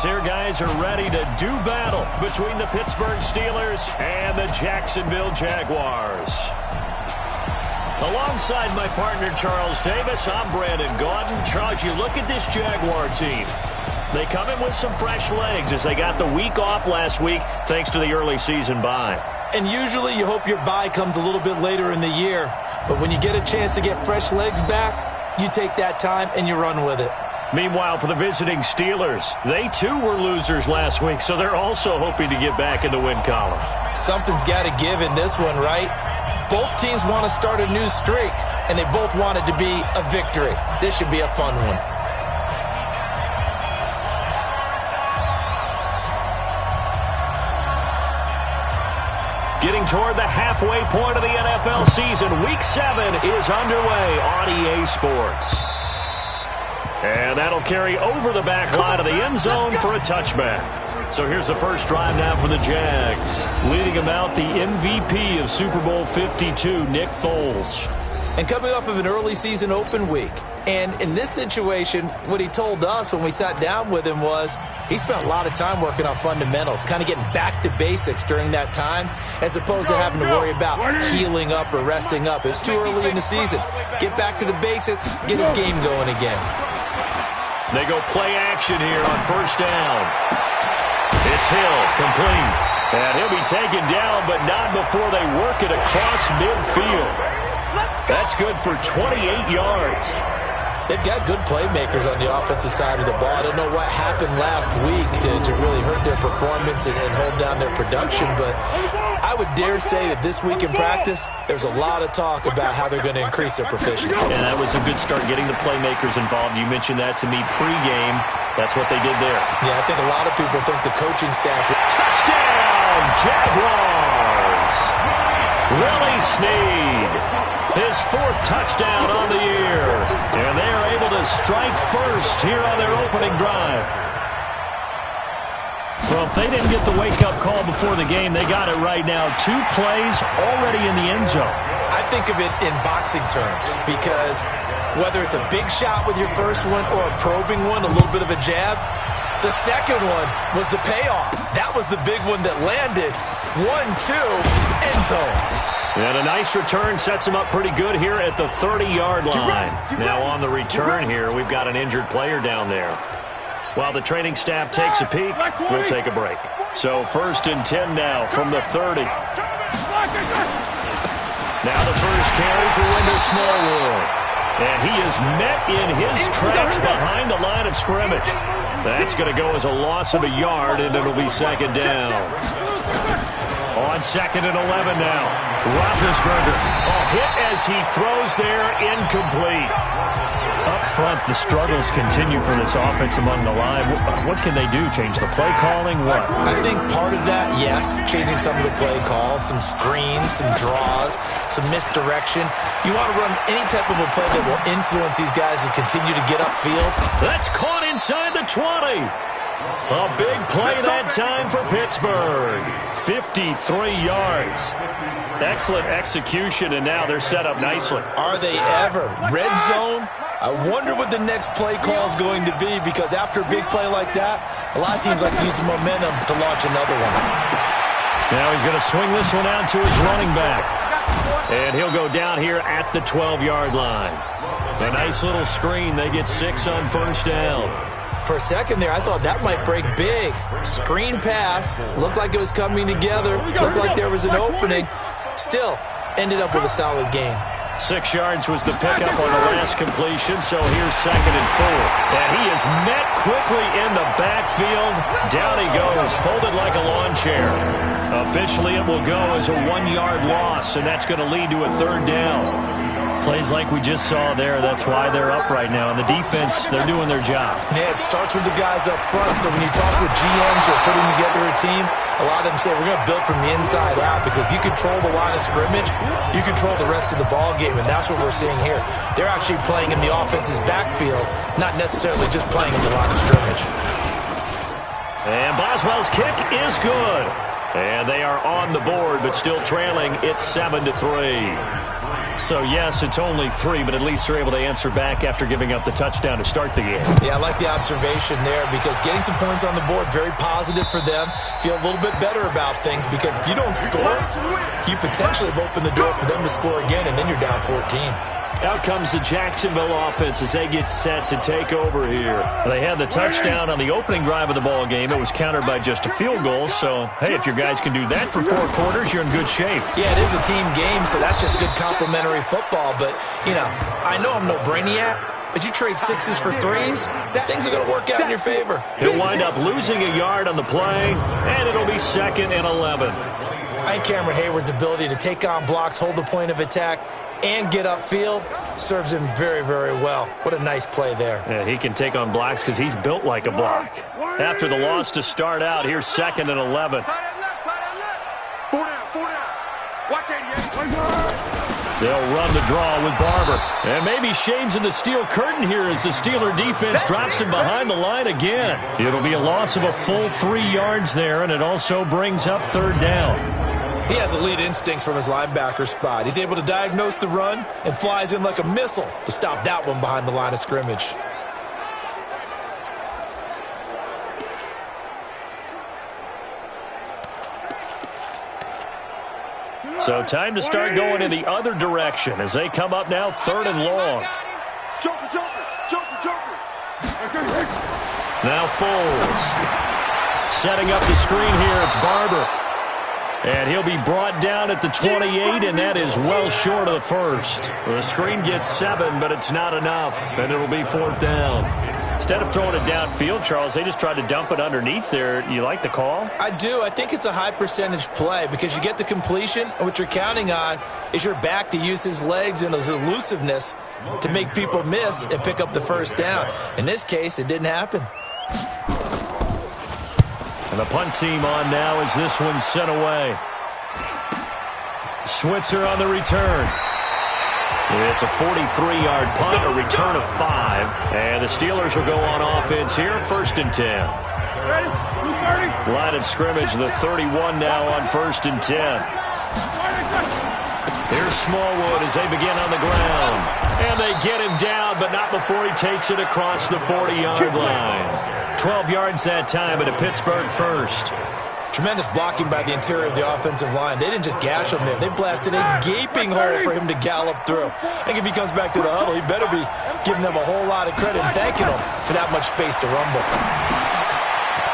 as their guys are ready to do battle between the Pittsburgh Steelers and the Jacksonville Jaguars. Alongside my partner, Charles Davis, I'm Brandon Gaudin. Charles, you look at this Jaguar team. They come in with some fresh legs as they got the week off last week thanks to the early season bye. And usually you hope your bye comes a little bit later in the year. But when you get a chance to get fresh legs back, you take that time and you run with it. Meanwhile, for the visiting Steelers, they too were losers last week, so they're also hoping to get back in the win column. Something's got to give in this one, right? Both teams want to start a new streak, and they both want it to be a victory. This should be a fun one. Getting toward the halfway point of the NFL season, Week 7 is underway on EA Sports. And that'll carry over the back line of the end zone for a touchback. So here's the first drive now for the Jags. Leading them out, the MVP of Super Bowl 52, Nick Foles. And coming off of an early season open week. And in this situation, what he told us when we sat down with him was he spent a lot of time working on fundamentals, kind of getting back to basics during that time, as opposed to having to worry about healing up or resting up. It's too early in the season. Get back to the basics, get his game going again. They go play action here on first down. It's Hill, complete. And he'll be taken down, but not before they work it across midfield. That's good for 28 yards. They've got good playmakers on the offensive side of the ball. I don't know what happened last week to really hurt their performance and hold down their production, but I would dare say that this week in practice, there's a lot of talk about how they're going to increase their proficiency. And that was a good start getting the playmakers involved. You mentioned that to me pregame. That's what they did there. Yeah, I think a lot of people think the coaching staff... Touchdown, Jaguars! Willie Snead, his 4th touchdown on the year. And they are able to strike first here on their opening drive. Well, if they didn't get the wake-up call before the game, they got it right now. 2 plays already in the end zone. I think of it in boxing terms because whether it's a big shot with your first one or a probing one, a little bit of a jab, the second one was the payoff. That was the big one that landed. 1-2, end zone. And a nice return sets him up pretty good here at the 30-yard line. Now on the return here, we've got an injured player down there. While the training staff takes a peek, we'll take a break. So 1st and 10 now from the 30. Now the first carry for Wendell Smallwood. And he is met in his tracks behind the line of scrimmage. That's going to go as a loss of a yard, and it'll be 2nd down. On 2nd and 11 now. Roethlisberger, hit as he throws there, incomplete. Up front, the struggles continue for this offense among the line. What can they do? Change the play calling? What? I think part of that, yes, changing some of the play calls, some screens, some draws, some misdirection. You want to run any type of a play that will influence these guys to continue to get upfield. That's caught inside the 20. A big play that time for Pittsburgh. 53 yards. Excellent execution, and now they're set up nicely. Are they ever? Red zone? I wonder what the next play call is going to be, because after a big play like that, a lot of teams like to use the momentum to launch another one. Now he's going to swing this one out to his running back. And he'll go down here at the 12-yard line. A nice little screen. They get 6 on first down. For a second there, I thought that might break big. Screen pass. Looked like it was coming together. Looked like there was an opening. Still, ended up with a solid game. 6 yards was the pickup on the last completion, so here's 2nd and 4. And he is met quickly in the backfield. Down he goes, folded like a lawn chair. Officially, it will go as a 1-yard loss, and that's going to lead to a 3rd down. Plays like we just saw there. That's why they're up right now. And the defense, they're doing their job. Yeah, it starts with the guys up front. So when you talk with GMs who are putting together a team, a lot of them say we're going to build from the inside out, because if you control the line of scrimmage, you control the rest of the ball game, and that's what we're seeing here. They're actually playing in the offense's backfield, not necessarily just playing in the line of scrimmage. And Boswell's kick is good. And they are on the board, but still trailing. It's 7-3. So, yes, it's only 3, but at least they're able to answer back after giving up the touchdown to start the game. Yeah, I like the observation there because getting some points on the board, very positive for them. Feel a little bit better about things because if you don't score, you potentially have opened the door for them to score again, and then you're down 14. Out comes the Jacksonville offense as they get set to take over here. They had the touchdown on the opening drive of the ball game. It was countered by just a field goal. So, hey, if your guys can do that for 4 quarters, you're in good shape. Yeah, it is a team game, so that's just good complimentary football. But, you know, I know I'm no brainiac, but you trade 6s for 3s, things are going to work out in your favor. He'll wind up losing a yard on the play, and it'll be 2nd and 11. I think Cameron Hayward's ability to take on blocks, hold the point of attack, and get upfield serves him very, very well. What a nice play there. Yeah, he can take on blocks because he's built like a block. After the loss to start out, here's 2nd and 11. They'll run the draw with Barber. And maybe shades of the steel curtain here as the Steeler defense drops him behind the line again. It'll be a loss of a full 3 yards there, and it also brings up 3rd down. He has elite instincts from his linebacker spot. He's able to diagnose the run and flies in like a missile to stop that one behind the line of scrimmage. So time to start going in the other direction as they come up now 3rd and long. Now Foles. Setting up the screen here, it's Barber. And he'll be brought down at the 28, and that is well short of the first. The screen gets 7, but it's not enough, and it'll be 4th down. Instead of throwing it downfield, Charles, they just tried to dump it underneath there. You like the call? I do. I think it's a high-percentage play because you get the completion, and what you're counting on is your back to use his legs and his elusiveness to make people miss and pick up the 1st down. In this case, it didn't happen. And the punt team on now as this one's sent away. Switzer on the return. It's a 43-yard punt, a return of 5. And the Steelers will go on offense here, 1st and 10. Line of scrimmage, the 31 now on 1st and 10. Here's Smallwood as they begin on the ground. And they get him down, but not before he takes it across the 40-yard line. 12 yards that time, and a Pittsburgh 1st. Tremendous blocking by the interior of the offensive line. They didn't just gash him there. They blasted a gaping hole for him to gallop through. I think if he comes back to the huddle, he better be giving them a whole lot of credit and thanking them for that much space to rumble.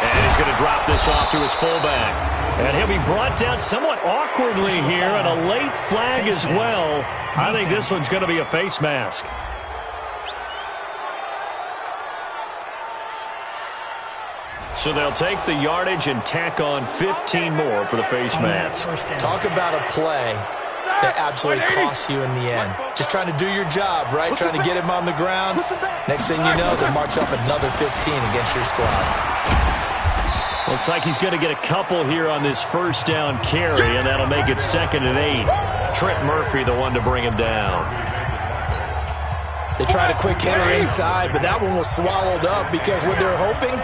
And he's going to drop this off to his fullback. And he'll be brought down somewhat awkwardly here, and a late flag as well. I think this one's going to be a face mask. So they'll take the yardage and tack on 15 more for the face mask. Talk about a play that absolutely costs you in the end. Just trying to do your job, right? Trying to get him on the ground. Next thing you know, they march off another 15 against your squad. Looks like he's going to get a couple here on this 1st down carry, and that'll make it 2nd and 8. Trent Murphy, the one to bring him down. They tried a quick hitter inside, but that one was swallowed up because what they're hoping,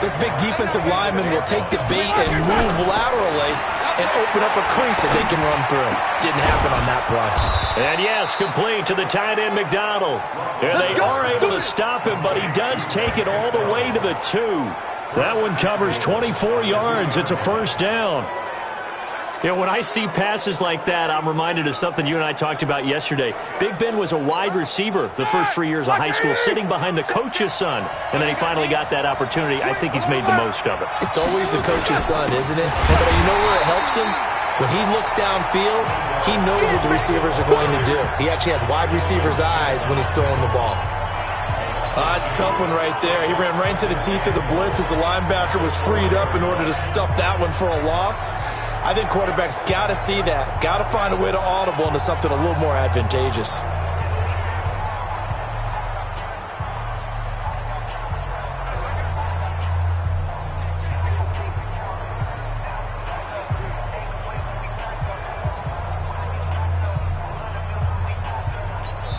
this big defensive lineman will take the bait and move laterally and open up a crease that they can run through. Didn't happen on that play. And yes, complete to the tight end McDonald. And they are able to stop him, but he does take it all the way to the 2. That one covers 24 yards. It's a 1st down. You know, when I see passes like that, I'm reminded of something you and I talked about yesterday. Big Ben was a wide receiver the first 3 years of high school, sitting behind the coach's son. And then he finally got that opportunity. I think he's made the most of it. It's always the coach's son, isn't it? But you know where it helps him? When he looks downfield, he knows what the receivers are going to do. He actually has wide receiver's eyes when he's throwing the ball. It's a tough one right there. He ran right into the teeth of the blitz as the linebacker was freed up in order to stuff that one for a loss. I think quarterbacks got to see that, got to find a way to audible into something a little more advantageous.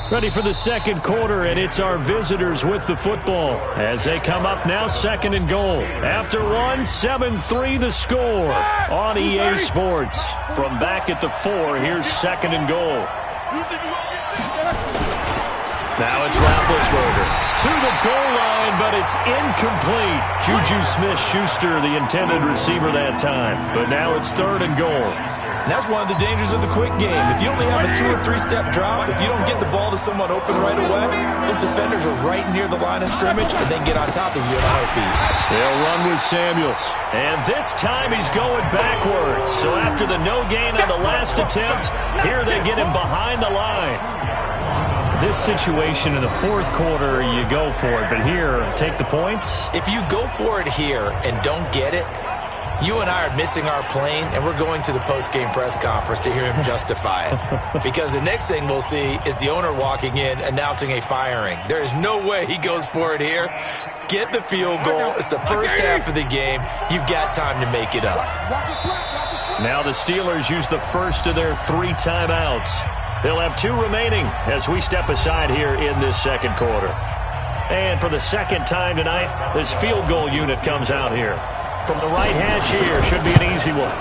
Ready for the 2nd quarter, and it's our visitors with the football as they come up now 2nd and goal. After 7-3 the score on EA Sports. From back at the 4, here's 2nd and goal. Now it's Roethlisberger to the goal line, but it's incomplete. Juju Smith-Schuster, the intended receiver that time. But now it's 3rd and goal. And that's one of the dangers of the quick game. If you only have a 2- or 3-step drop, if you don't get the ball to someone open right away, those defenders are right near the line of scrimmage and then get on top of you in a heartbeat. They'll run with Samuels. And this time he's going backwards. So after the no gain on the last attempt, here they get him behind the line. This situation in the 4th quarter, you go for it. But here, take the points. If you go for it here and don't get it, you and I are missing our plane, and we're going to the post-game press conference to hear him justify it. Because the next thing we'll see is the owner walking in announcing a firing. There is no way he goes for it here. Get the field goal. It's the first half of the game. You've got time to make it up. Now the Steelers use the first of their 3 timeouts. They'll have 2 remaining as we step aside here in this 2nd quarter. And for the 2nd time tonight, this field goal unit comes out here. From the right hash here, should be an easy one.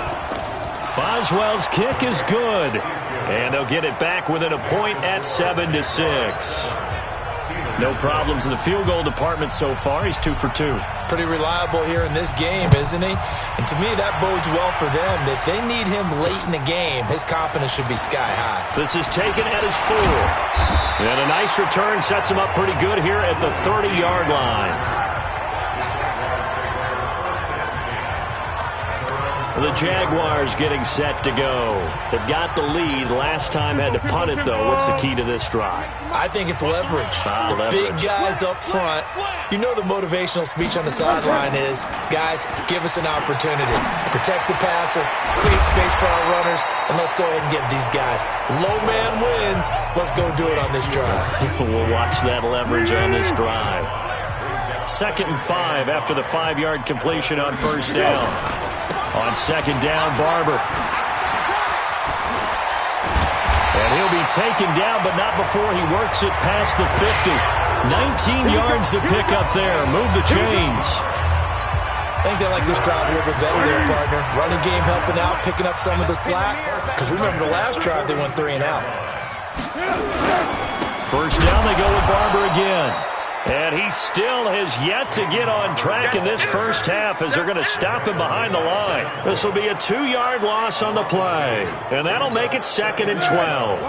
Boswell's kick is good. And they'll get it back within a point at 7-6. No problems in the field goal department so far. He's 2 for 2. Pretty reliable here in this game, isn't he? And to me, that bodes well for them. If they need him late in the game, his confidence should be sky high. This is taken at his 4. And a nice return sets him up pretty good here at the 30-yard line. The Jaguars getting set to go. They've got the lead. Last time had to punt it, though. What's the key to this drive? I think it's leverage. The big guys up front. You know the motivational speech on the sideline is, guys, give us an opportunity. Protect the passer, create space for our runners, and let's go ahead and get these guys. Low man wins. Let's go do it on this drive. We'll watch that leverage on this drive. 2nd and 5 after the 5-yard completion on 1st down. On 2nd down, Barber. And he'll be taken down, but not before he works it past the 50. 19 yards to pick up there. Move the chains. I think they like this drive a little bit better there, partner. Running game helping out, picking up some of the slack. Because remember the last drive, they went 3 and out. 1st down, they go with Barber again. And he still has yet to get on track in this 1st half as they're going to stop him behind the line. This will be a 2-yard loss on the play. And that'll make it 2nd and 12.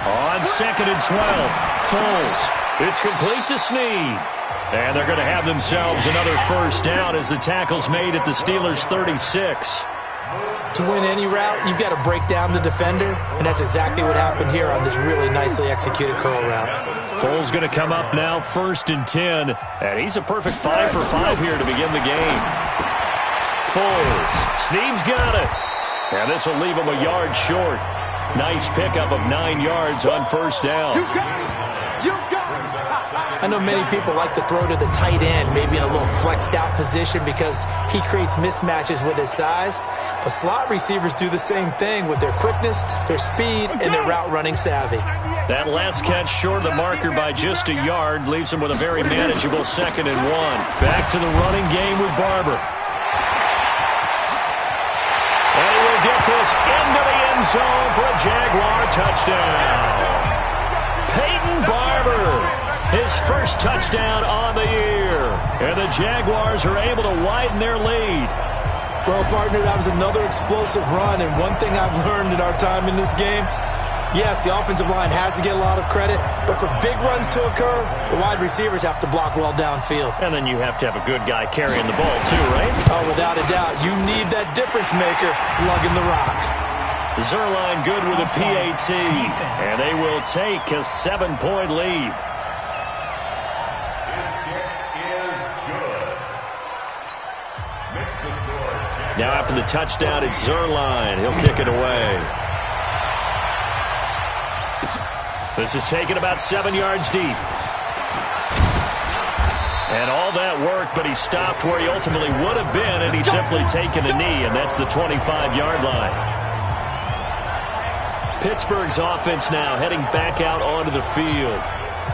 On 2nd and 12, Foles. It's complete to Snead. And they're going to have themselves another 1st down as the tackle's made at the Steelers' 36. To win any route, you've got to break down the defender, and that's exactly what happened here on this really nicely executed curl route. Foles going to come up now, 1st and 10, and he's a perfect 5 for 5 here to begin the game. Foles, Snead's got it, and this will leave him a yard short. Nice pickup of 9 yards on 1st down. I know many people like to throw to the tight end, maybe in a little flexed out position because he creates mismatches with his size. But slot receivers do the same thing with their quickness, their speed, and their route running savvy. That last catch short of the marker by just a yard leaves him with a very manageable 2nd and 1. Back to the running game with Barber. And he will get this into the end zone for a Jaguar touchdown. Peyton Barber. His 1st touchdown on the year. And the Jaguars are able to widen their lead. Well, partner, that was another explosive run. And one thing I've learned in our time in this game, yes, the offensive line has to get a lot of credit. But for big runs to occur, the wide receivers have to block well downfield. And then you have to have a good guy carrying the ball too, right? Oh, without a doubt. You need that difference maker lugging the rock. Zerline good with a PAT. And they will take a 7-point lead. Now after the touchdown, it's Zerline. He'll kick it away. This is taken about 7 yards deep. And all that work, but he stopped where he ultimately would have been, and he's simply taken a knee, and that's the 25-yard line. Pittsburgh's offense now heading back out onto the field.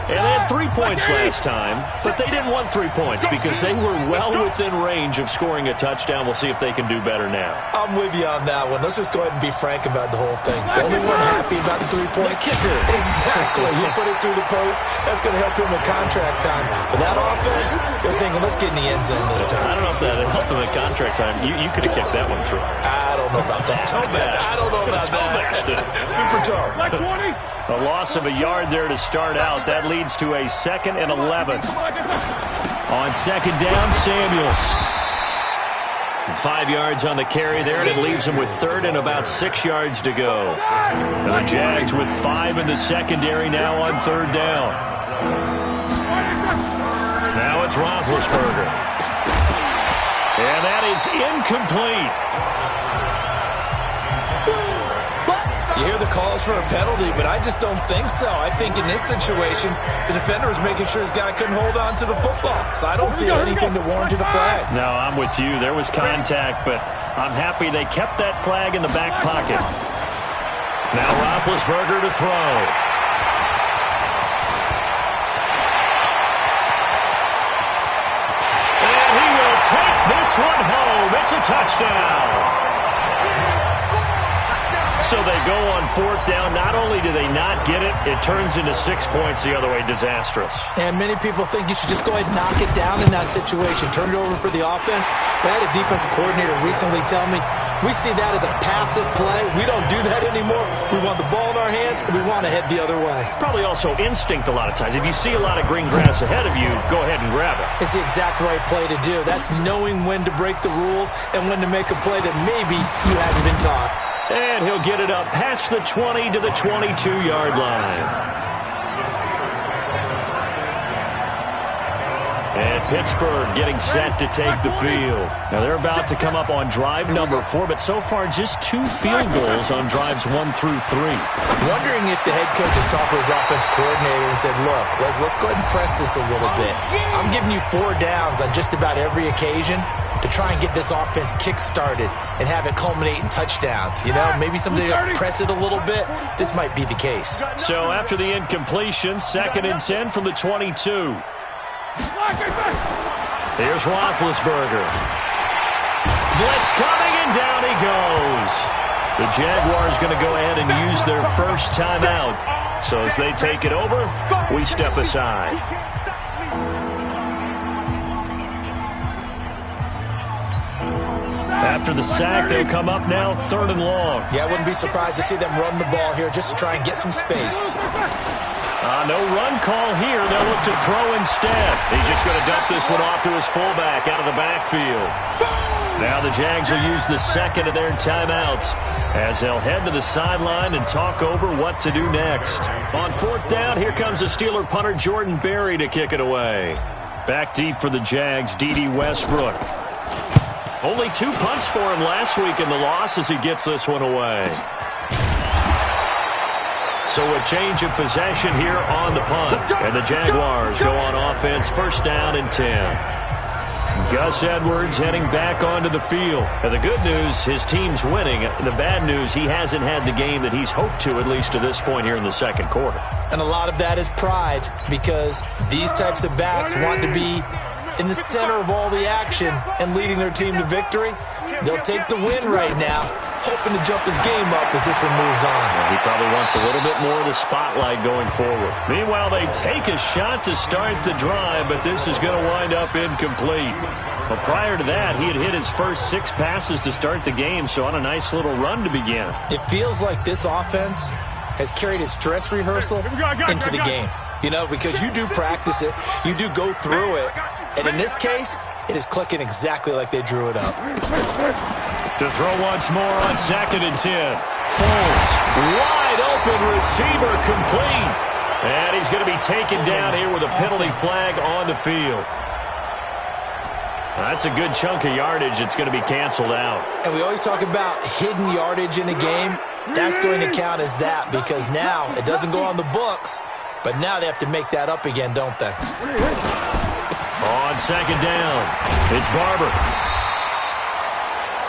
And they had 3 points last time, but they didn't want 3 points because they were well within range of scoring a touchdown. We'll see if they can do better now. I'm with you on that one. Let's just go ahead and be frank about the whole thing. The only one happy about the 3-point kicker. Exactly. You put it through the post. That's going to help him in contract time. But that offense, they're thinking, let's get in the end zone this time. I don't know if that helped him in contract time. You could have kicked that one through. I don't know about that. I don't know about that. Super toe. A loss of a yard there to start out. That leads to a 2nd and 11. On 2nd down, Samuels. 5 yards on the carry there, and it leaves him with 3rd and about 6 yards to go. And the Jags with 5 in the secondary now on 3rd down. Now it's Roethlisberger. And that is incomplete. You hear the calls for a penalty, but I just don't think so. I think in this situation, the defender was making sure his guy couldn't hold on to the football. So I don't see anything to warrant a flag. No, I'm with you. There was contact, but I'm happy they kept that flag in the back pocket. Now Roethlisberger to throw. And he will take this one home. It's a touchdown. So they go on 4th down. Not only do they not get it, it turns into 6 points the other way. Disastrous. And many people think you should just go ahead and knock it down in that situation. Turn it over for the offense. But I had a defensive coordinator recently tell me, we see that as a passive play. We don't do that anymore. We want the ball in our hands, and we want to head the other way. It's probably also instinct a lot of times. If you see a lot of green grass ahead of you, go ahead and grab it. It's the exact right play to do. That's knowing when to break the rules and when to make a play that maybe you haven't been taught. And he'll get it up past the 20 to the 22-yard line. And Pittsburgh getting set to take the field. Now they're about to come up on drive number 4, but so far just 2 field goals on drives 1 through 3. Wondering if the head coach has talked with his offense coordinator and said, look, let's go ahead and press this a little bit. I'm giving you 4 downs on just about every occasion to try and get this offense kick-started and have it culminate in touchdowns. You know, maybe someday press it a little bit. This might be the case. So after the incompletion, 2nd and 10 from the 22. Here's Roethlisberger. Blitz coming, and down he goes. The Jaguars going to go ahead and use their first timeout. So as they take it over, we step aside. After the sack, they'll come up now 3rd and long. Yeah, I wouldn't be surprised to see them run the ball here just to try and get some space. No run call here. They'll look to throw instead. He's just going to dump this one off to his fullback out of the backfield. Now the Jags will use the 2nd of their timeouts as they'll head to the sideline and talk over what to do next. On 4th down, here comes the Steeler punter Jordan Berry to kick it away. Back deep for the Jags, D.D. Westbrook. Only 2 punts for him last week in the loss as he gets this one away. So a change of possession here on the punt. And the Jaguars go on offense, 1st down and 10. Gus Edwards heading back onto the field. And the good news, his team's winning. The bad news, he hasn't had the game that he's hoped to, at least to this point here in the 2nd quarter. And a lot of that is pride, because these types of backs want to be in the center of all the action and leading their team to victory. They'll take the win right now, hoping to jump his game up as this one moves on. He probably wants a little bit more of the spotlight going forward. Meanwhile, they take a shot to start the drive, but this is going to wind up incomplete. But prior to that, he had hit his first 6 passes to start the game, so on a nice little run to begin. It feels like this offense has carried its dress rehearsal into the game. You know, because you do practice it, you do go through it, and in this case, it is clicking exactly like they drew it up. To throw once more on 2nd and 10. Foles, wide open receiver, complete. And he's going to be taken down here with a penalty flag on the field. That's a good chunk of yardage. It's going to be canceled out. And we always talk about hidden yardage in a game. That's going to count as that, because now it doesn't go on the books, but now they have to make that up again, don't they? On 2nd down, it's Barber.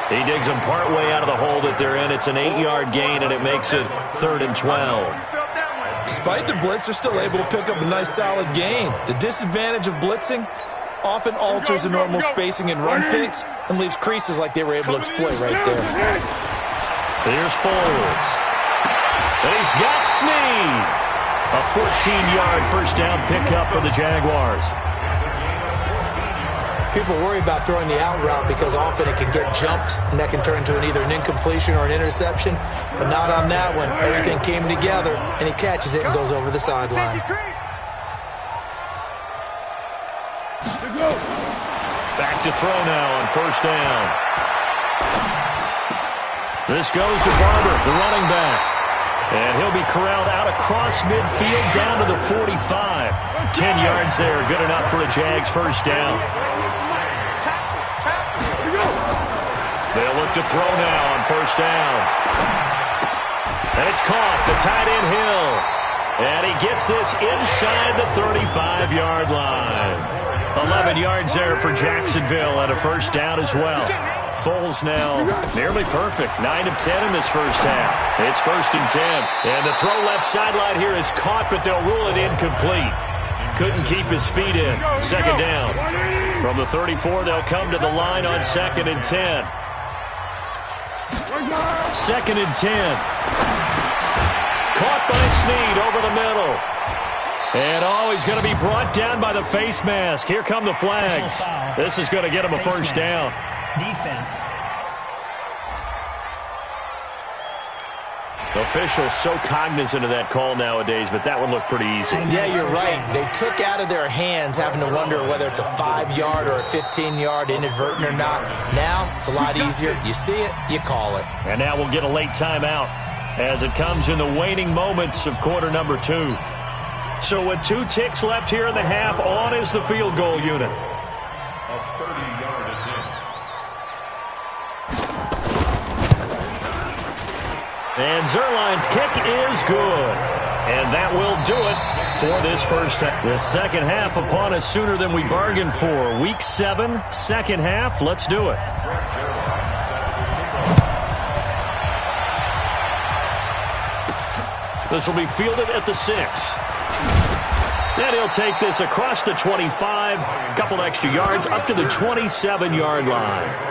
He digs him partway out of the hole that they're in. It's an 8-yard gain, and it makes it 3rd and 12. Despite the blitz, they're still able to pick up a nice solid gain. The disadvantage of blitzing often alters the normal spacing and run fits and leaves creases like they were able to exploit right there. Here's Foles. And he's got Snead. A 14-yard first down pickup for the Jaguars. People worry about throwing the out route because often it can get jumped, and that can turn into either an incompletion or an interception. But not on that one. Everything came together, and he catches it and goes over the sideline. Back to throw now on first down. This goes to Barber, the running back. And he'll be corralled out across midfield down to the 45. 10 yards there, good enough for a Jags first down. They'll look to throw now on first down. And it's caught, the tight end Hill. And he gets this inside the 35-yard line. 11 yards there for Jacksonville and a first down as well. Foles now nearly perfect. 9 of 10 in this first half. It's 1st and 10. And the throw left sideline here is caught, but they'll rule it incomplete. Couldn't keep his feet in. Second down. From the 34, they'll come to the line on 2nd and 10. 2nd and 10. Caught by Snead over the middle. And, he's going to be brought down by the face mask. Here come the flags. This is going to get him a first down. Defense. Officials so cognizant of that call nowadays, but that one looked pretty easy. Yeah, you're right. They took out of their hands having to wonder whether it's a 5-yard or a 15-yard inadvertent or not. Now, it's a lot easier. You see it, you call it. And now we'll get a late timeout as it comes in the waning moments of quarter number 2. So with 2 ticks left here in the half, on is the field goal unit. A 30-yard attempt. And Zerline's kick is good. And that will do it for this first half. The second half upon us sooner than we bargained for. Week 7, second half. Let's do it. This will be fielded at the 6. And he'll take this across the 25, a couple extra yards, up to the 27-yard line.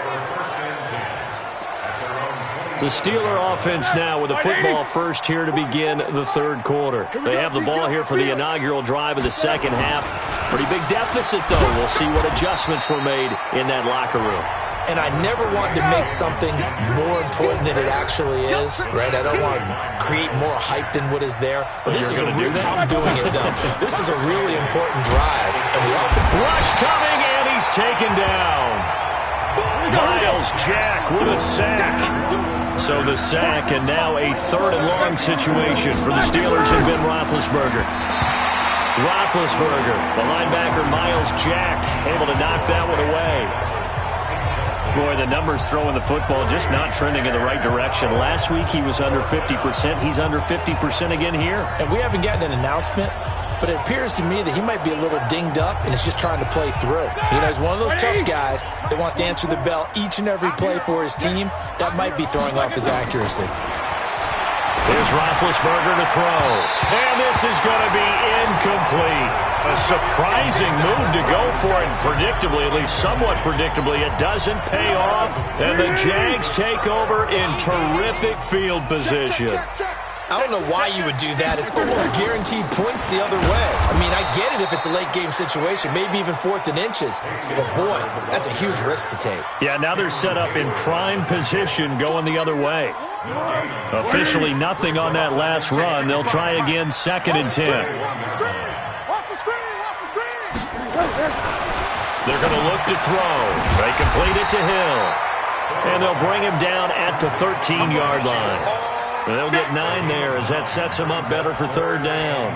The Steeler offense now with a football first here to begin the third quarter. They have the ball here for the inaugural drive of the second half. Pretty big deficit, though. We'll see what adjustments were made in that locker room. And I never want to make something more important than it actually is, right? I don't want to create more hype than what is there. But this is I'm doing it, though. This is a really important drive. And we often rush coming, and he's taken down. Miles Jack with a sack. So the sack, and now a 3rd and long situation for the Steelers and Ben Roethlisberger. Roethlisberger, the linebacker Miles Jack, able to knock that one away. Boy, the numbers throwing the football just not trending in the right direction. Last week he was under 50%. He's under 50% again here. And we haven't gotten an announcement, but it appears to me that he might be a little dinged up and is just trying to play through. You know, he's one of those tough guys that wants to answer the bell each and every play for his team. That might be throwing off his accuracy. Here's Roethlisberger to throw. And this is going to be incomplete. A surprising move to go for it. Predictably, at least somewhat predictably, it doesn't pay off. And the Jags take over in terrific field position. I don't know why you would do that. It's almost guaranteed points the other way. I mean, I get it if it's a late game situation, maybe even 4th and inches. But boy, that's a huge risk to take. Yeah, now they're set up in prime position going the other way. Officially nothing on that last run. They'll try again, 2nd and 10. They're going to look to throw. They complete it to Hill. And they'll bring him down at the 13-yard line. They'll get 9 there as that sets them up better for 3rd down.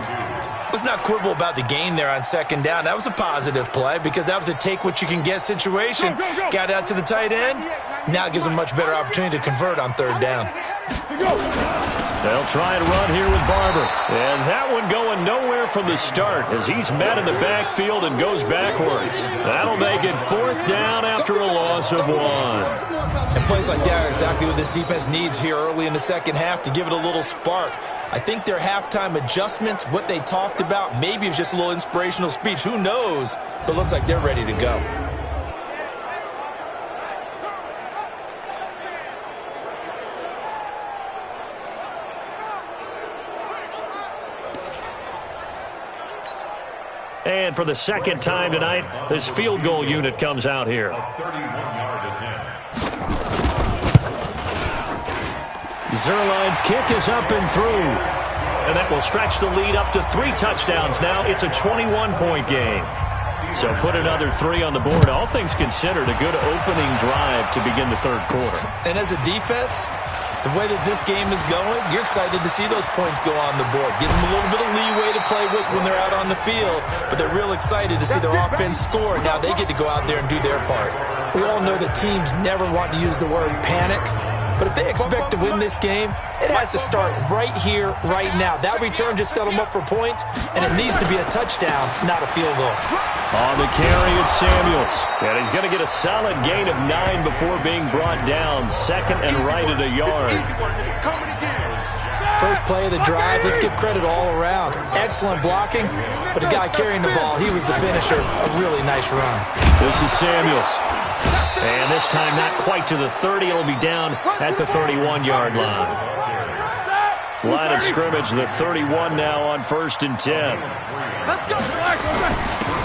Let's not quibble about the gain there on 2nd down. That was a positive play because that was a take-what-you-can-get situation. Got out to the tight end. Now it gives them a much better opportunity to convert on 3rd down. They'll try and run here with Barber. And that one going nowhere from the start as he's met in the backfield and goes backwards. That'll make it 4th down after a loss of 1. And plays like that are exactly what this defense needs here early in the second half to give it a little spark. I think their halftime adjustment, what they talked about, maybe it was just a little inspirational speech. Who knows? But it looks like they're ready to go. And for the second time tonight, this field goal unit comes out here. A 31-yard attempt. Zerline's kick is up and through. And that will stretch the lead up to 3 touchdowns now. It's a 21-point game. So put another 3 on the board. All things considered, a good opening drive to begin the third quarter. And as a defense, the way that this game is going, you're excited to see those points go on the board. Gives them a little bit of leeway to play with when they're out on the field, but they're real excited to see their offense score. Now they get to go out there and do their part. We all know that teams never want to use the word panic, but if they expect to win this game, it has to start right here, right now. That return just set them up for points, and it needs to be a touchdown, not a field goal. On the carry, it's Samuels. And he's going to get a solid gain of 9 before being brought down. 2nd and right at a yard. First play of the drive, let's give credit all around. Excellent blocking, but the guy carrying the ball, he was the finisher. A really nice run. This is Samuels. And this time not quite to the 30. It'll be down at the 31-yard line. Line of scrimmage, the 31 now on 1st and 10.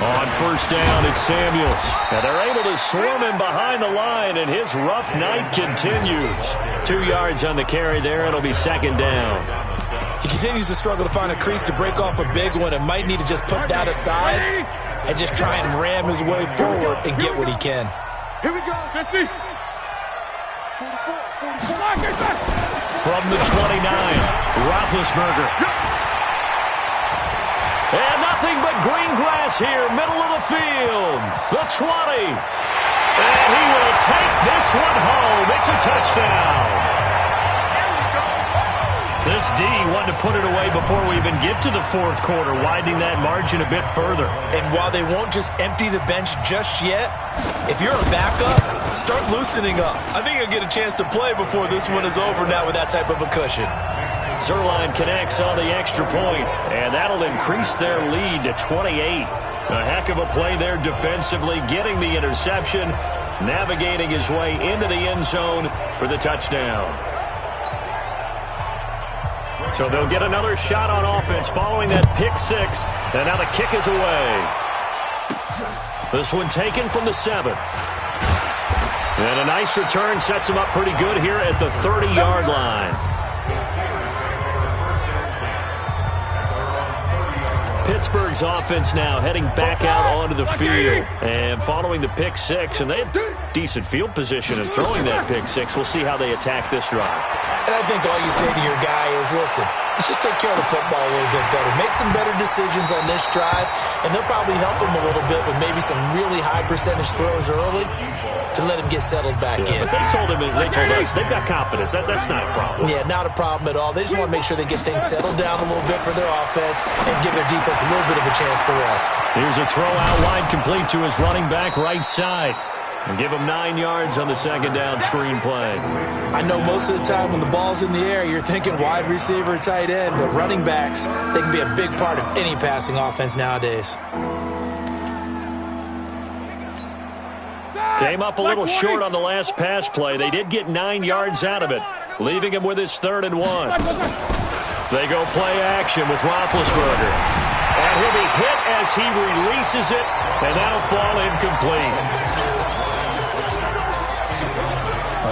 On 1st down, it's Samuels. And they're able to swarm him behind the line, and his rough night continues. 2 yards on the carry there. It'll be 2nd down. He continues to struggle to find a crease to break off a big one and might need to just put that aside and just try and ram his way forward and get what he can. Here we go, 50. 44, 44. From the 29, Roethlisberger. And nothing but green grass here, middle of the field. The 20. And he will take this one home. It's a touchdown. This D wanted to put it away before we even get to the 4th quarter, widening that margin a bit further. And while they won't just empty the bench just yet, if you're a backup, start loosening up. I think you'll get a chance to play before this one is over now with that type of a cushion. Zerline connects on the extra point, and that'll increase their lead to 28. A heck of a play there defensively, getting the interception, navigating his way into the end zone for the touchdown. So they'll get another shot on offense following that pick 6, and now the kick is away. This one taken from the 7. And a nice return sets him up pretty good here at the 30-yard line. Pittsburgh's offense now heading back out onto the field. And following the pick 6, and they have decent field position in throwing that pick 6. We'll see how they attack this drive. And I think all you say to your guy is, listen, let's just take care of the football a little bit better. Make some better decisions on this drive, and they'll probably help him a little bit with maybe some really high percentage throws early to let him get settled back in. But they told us they've got confidence. That's not a problem. Yeah, not a problem at all. They just want to make sure they get things settled down a little bit for their offense and give their defense a little bit of a chance to rest. Here's a throw out wide complete to his running back right side. And give him 9 yards on the 2nd down screen play. I know most of the time when the ball's in the air, you're thinking wide receiver, tight end, but running backs, they can be a big part of any passing offense nowadays. Came up a little short on the last pass play. They did get 9 yards out of it, leaving him with his 3rd and 1. They go play action with Roethlisberger. And he'll be hit as he releases it, and that'll fall incomplete.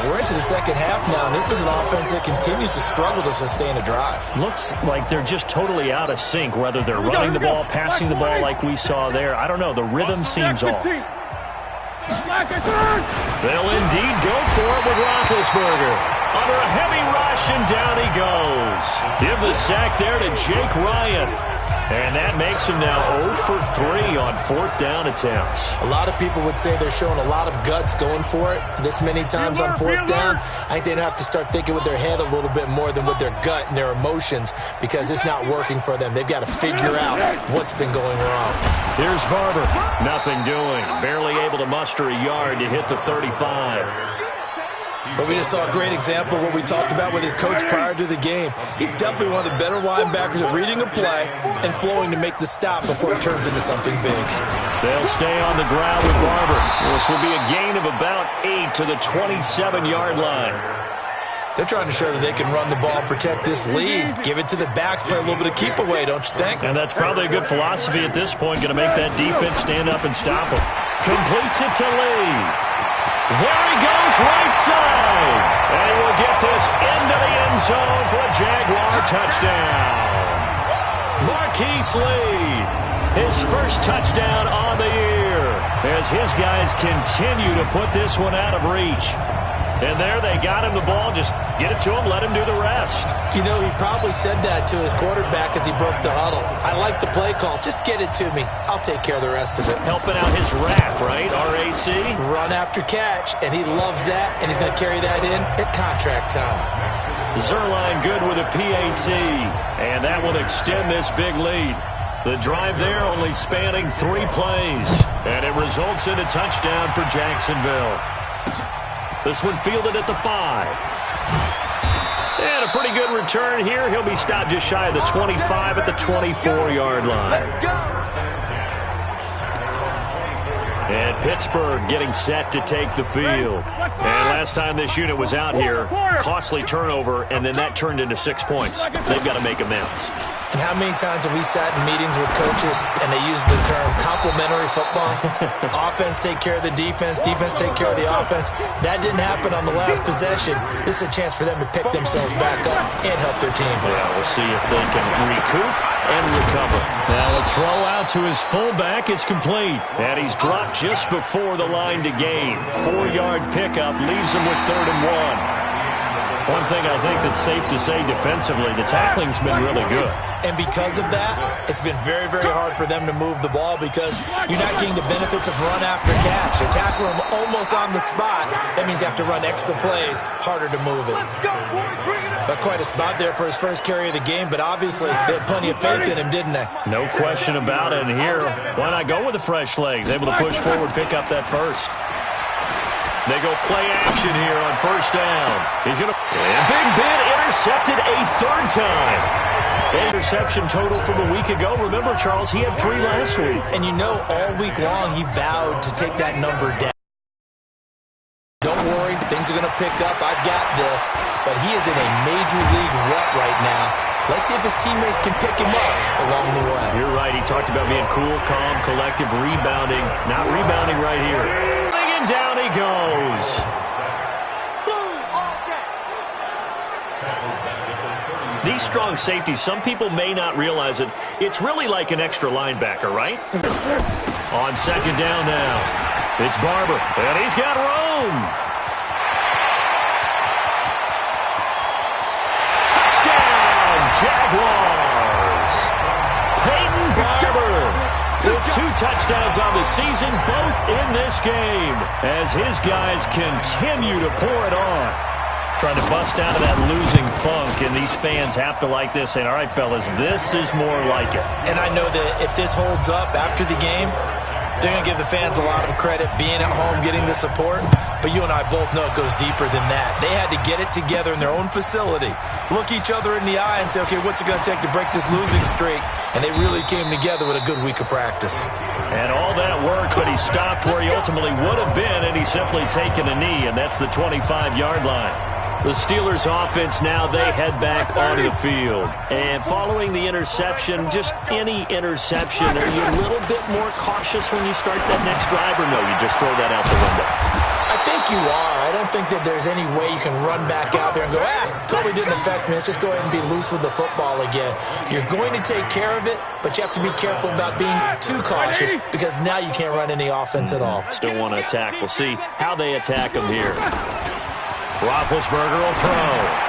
We're into the second half now, and this is an offense that continues to struggle to sustain a drive. Looks like they're just totally out of sync, whether they're running the ball, passing the ball like we saw there. I don't know. The rhythm seems off. They'll indeed go for it with Roethlisberger. under a heavy rush, and down he goes. Give the sack there to Jake Ryan. And that makes him now 0 for 3 on 4th down attempts. A lot of people would say they're showing a lot of guts going for it this many times on 4th down. I think they'd have to start thinking with their head a little bit more than with their gut and their emotions, because it's not working for them. They've got to figure out what's been going wrong. Here's Barber. Nothing doing. Barely able to muster a yard to hit the 35. But we just saw a great example of what we talked about with his coach prior to the game. He's definitely one of the better linebackers at reading a play and flowing to make the stop before it turns into something big. They'll stay on the ground with Barber. This will be a gain of about 8 to the 27-yard line. They're trying to show that they can run the ball, protect this lead, give it to the backs, play a little bit of keep away, don't you think? And that's probably a good philosophy at this point, going to make that defense stand up and stop him. Completes it to Lee. There he goes, right side. And he will get this into the end zone for a Jaguar touchdown. Marquise Lee, his first touchdown on the year, as his guys continue to put this one out of reach. And there they got him the ball. Just get it to him, let him do the rest. You know, he probably said that to his quarterback as he broke the huddle. I like the play call. Just get it to me. I'll take care of the rest of it. Helping out his RAC, right? R-A-C? Run after catch, and he loves that, and he's going to carry that in at contract time. Zerline good with a PAT, and that will extend this big lead. The drive there only spanning 3 plays, and it results in a touchdown for Jacksonville. This one fielded at the 5. And a pretty good return here. He'll be stopped just shy of the 25 at the 24-yard line. And Pittsburgh getting set to take the field. And last time this unit was out here, costly turnover, and then that turned into 6 points. They've got to make amends. And how many times have we sat in meetings with coaches and they use the term complementary football? Offense take care of the defense, defense take care of the offense. That didn't happen on the last possession. This is a chance for them to pick themselves back up and help their team. Yeah, we'll see if they can recoup and recover. Now a throw out to his fullback is complete. And he's dropped just before the line to gain. 4-yard pickup leaves him with 3rd and 1. One thing I think that's safe to say defensively, the tackling's been really good. And because of that, it's been very, very hard for them to move the ball because you're not getting the benefits of run after catch. They're tackling them almost on the spot. That means you have to run extra plays, harder to move it. That's quite a spot there for his first carry of the game, but obviously they had plenty of faith in him, didn't they? No question about it. And here, why not go with the fresh legs? Able to push forward, pick up that first. They go play action here on 1st down. He's going to... And Big Ben intercepted a 3rd time. Interception total from a week ago. Remember, Charles, he had 3 last week. And you know, all week long he vowed to take that number down. Don't worry, things are going to pick up. I've got this. But he is in a major league rut right now. Let's see if his teammates can pick him up along the way. You're right. He talked about being cool, calm, collective, rebounding. Not rebounding right here. And down he goes. These strong safeties, some people may not realize it. It's really like an extra linebacker, right? On 2nd down now. It's Barber, and he's got room. Touchdown, Jaguars. Peyton Barber with 2 touchdowns on the season, both in this game, as his guys continue to pour it on. Trying to bust out of that losing funk, and these fans have to like this, saying, all right, fellas, this is more like it. And I know that if this holds up after the game, they're going to give the fans a lot of credit being at home, getting the support. But you and I both know it goes deeper than that. They had to get it together in their own facility, look each other in the eye and say, okay, what's it going to take to break this losing streak? And they really came together with a good week of practice. And all that work, but he stopped where he ultimately would have been, and he's simply taken a knee, and that's the 25-yard line. The Steelers offense now, they head back onto the field. And following the interception, just any interception, are you a little bit more cautious when you start that next drive, or no, you just throw that out the window? I think you are. I don't think that there's any way you can run back out there and go, totally didn't affect me. Let's just go ahead and be loose with the football again. You're going to take care of it, but you have to be careful about being too cautious because now you can't run any offense at all. Still want to attack. We'll see how they attack them here. Roethlisberger will throw.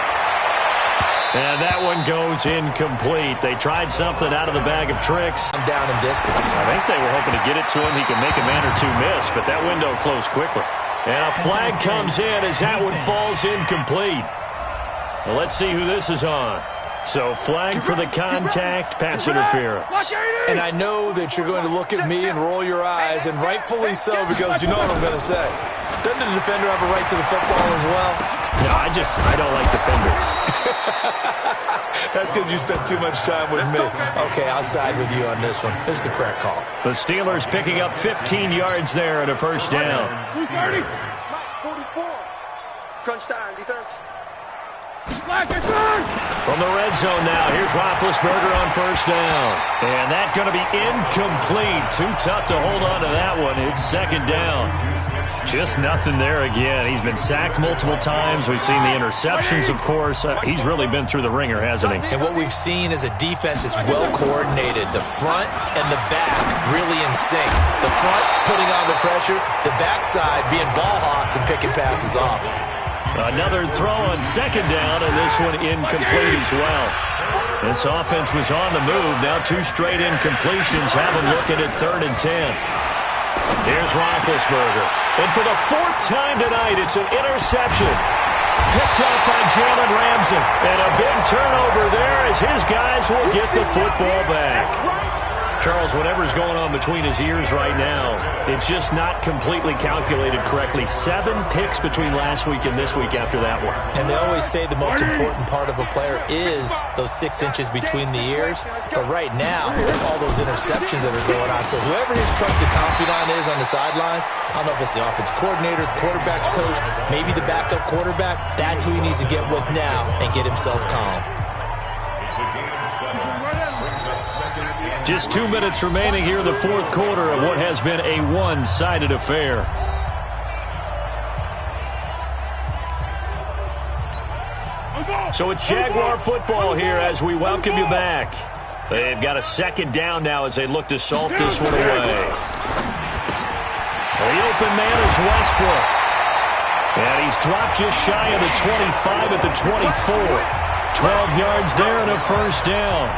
And that one goes incomplete. They tried something out of the bag of tricks. I'm down in distance. I think they were hoping to get it to him. He can make a man or two miss, but that window closed quickly. And a flag comes in as that one falls incomplete. Well, let's see who this is on. So flag for the contact, pass interference. And I know that you're going to look at me and roll your eyes, and rightfully so, because you know what I'm going to say. Doesn't the defender have a right to the football as well? No, I don't like defenders. That's because you spent too much time with me. Okay, I'll side with you on this one. It's the correct call. The Steelers picking up 15 yards there and a first down. 230. 44. Crunch time, defense. From the red zone now, here's Roethlisberger on first down. And that's going to be incomplete. Too tough to hold on to that one. It's second down. Just nothing there again. He's been sacked multiple times. We've seen the interceptions, of course. He's really been through the ringer, hasn't he? And what we've seen is a defense that's well coordinated. The front and the back really in sync. The front putting on the pressure, the backside being ball hawks and picking passes off. Another throw on second down, and this one incomplete as well. This offense was on the move. Now 2 straight incompletions have them looking at 3rd and 10. Here's Roethlisberger. And for the 4th time tonight, it's an interception. Picked up by Jalen Ramsey. And a big turnover there as his guys will get the football back. Charles, whatever's going on between his ears right now, it's just not completely calculated correctly. 7 picks between last week and this week after that one. And they always say the most important part of a player is those 6 inches between the ears. But right now, it's all those interceptions that are going on. So whoever his trusted confidant is on the sidelines, I don't know if it's the offensive coordinator, the quarterback's coach, maybe the backup quarterback, that's who he needs to get with now and get himself calm. Just 2 minutes remaining here in the 4th quarter of what has been a one-sided affair. So it's Jaguar football here as we welcome you back. They've got a second down now as they look to salt this one away. The open man is Westbrook. And he's dropped just shy of the 25 at the 24. 12 yards there and a first down.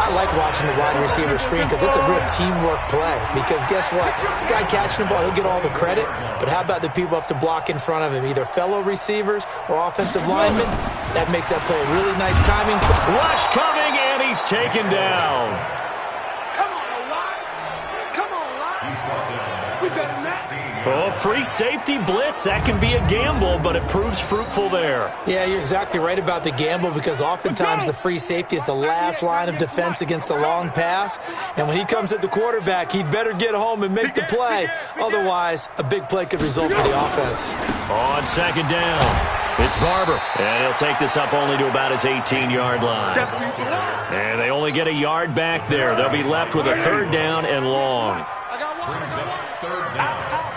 I like watching the wide receiver screen because it's a real teamwork play. Because guess what? The guy catching the ball, he'll get all the credit. But how about the people up to block in front of him, either fellow receivers or offensive linemen? That makes that play a really nice timing. Rush coming, and he's taken down. Come on, Locke. Come on, Locke. We better not. Oh, free safety blitz. That can be a gamble, but it proves fruitful there. Yeah, you're exactly right about the gamble because oftentimes the free safety is the last line of defense against a long pass. And when he comes at the quarterback, he'd better get home and make the play. Otherwise, a big play could result for the offense. On second down, it's Barber. And he'll take this up only to about his 18-yard line. And they only get a yard back there. They'll be left with a 3rd down and long. Brings up 3rd down.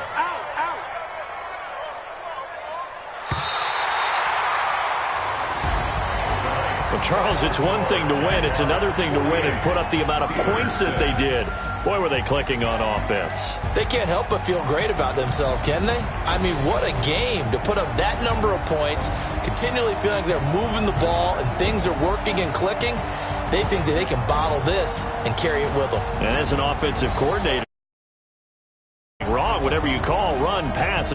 Well, Charles, it's one thing to win. It's another thing to win and put up the amount of points that they did. Boy, were they clicking on offense. They can't help but feel great about themselves, can they? I mean, what a game to put up that number of points, continually feeling like they're moving the ball and things are working and clicking. They think that they can bottle this and carry it with them. And as an offensive coordinator, wrong, whatever you call, run, pass,